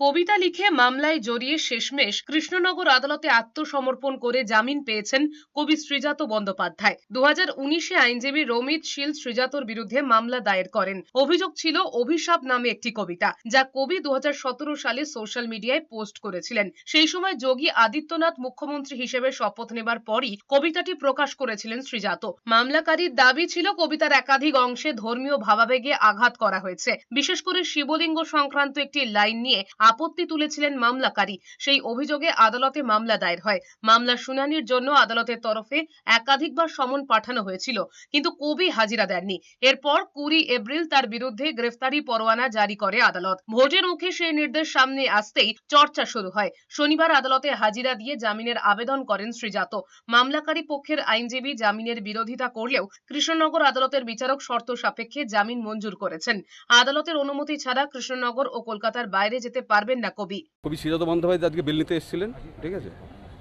কবিতা লিখে মামলায় জড়িয়ে শেষমেশ কৃষ্ণনগর আদালতে আত্মসমর্পণ করে জামিন পেয়েছেন কবি শ্রীজাত বন্দ্যোপাধ্যায়। 2019-এ আইনজীবী রমিত শীল শ্রীজাতর বিরুদ্ধে মামলা দায়ের করেন। অভিযোগ ছিল অভিশাপ নামে একটি কবিতা, যা কবি 2017 সালে সোশ্যাল মিডিয়ায় পোস্ট করেছিলেন। সেই সময় যোগী আদিত্যনাথ মুখ্যমন্ত্রী হিসেবে শপথ নেবার পরই কবিতাটি প্রকাশ করেছিলেন শ্রীজাত। মামলাকারীর দাবি ছিল কবিতার একাধিক অংশে ধর্মীয় ভাবাবেগে আঘাত করা হয়েছে। বিশেষ করে শিবলিঙ্গ সংক্রান্ত একটি লাইন নিয়ে আপত্তি তুলেছিলেন মামলাকারী। সেই অভিযোগে আদালতে মামলা দায়ের হয়। মামলার শুনানির জন্য আদালতের তরফে একাধিকবার সমন পাঠানো হয়েছিল, কিন্তু কবি হাজিরা দেননি। এরপর 20 এপ্রিল তার বিরুদ্ধে গ্রেফতারি পরোয়ানা জারি করে আদালত। ভোটের মুখে সেই নির্দেশ সামনে আসতেই চর্চা শুরু হয়। শনিবার আদালতে হাজিরা দিয়ে জামিনের আবেদন করেন শ্রীজাত। মামলাকারী পক্ষের আইনজীবী জামিনের বিরোধিতা করলেও কৃষ্ণনগর আদালতের বিচারক শর্ত সাপেক্ষে জামিন মঞ্জুর করেছেন। আদালতের অনুমতি ছাড়া কৃষ্ণনগর ও কলকাতার বাইরে যেতে পারবেন না কবি। শ্রীজাত বন্দ্যোপাধ্যায় আজকে বেল নিতে এসেছিলেন, ঠিক আছে।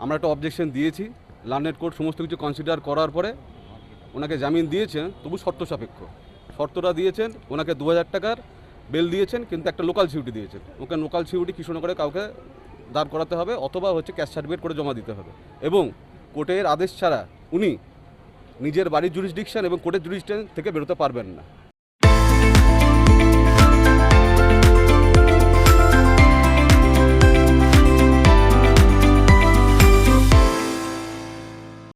আমরা একটা অবজেকশন দিয়েছি, লার্নেড কোর্ট সমস্ত কিছু কনসিডার করার পরে ওনাকে জামিন দিয়েছেন, তবু শর্ত সাপেক্ষ। শর্তটা দিয়েছেন, ওনাকে 2000 টাকার বেল দিয়েছেন, কিন্তু একটা লোকাল সিকিউরিটি দিয়েছেন। ওকে লোকাল সিকিউরিটি কৃষ্ণনগরে কাউকে দাঁড় করাতে হবে, অথবা ক্যাশ সার্টিফিকেট করে জমা দিতে হবে। এবং কোর্টের আদেশ ছাড়া উনি নিজের বাড়ির জুরিসডিকশন এবং কোর্টের জুরিসডিকশন থেকে বেরোতে পারবেন না।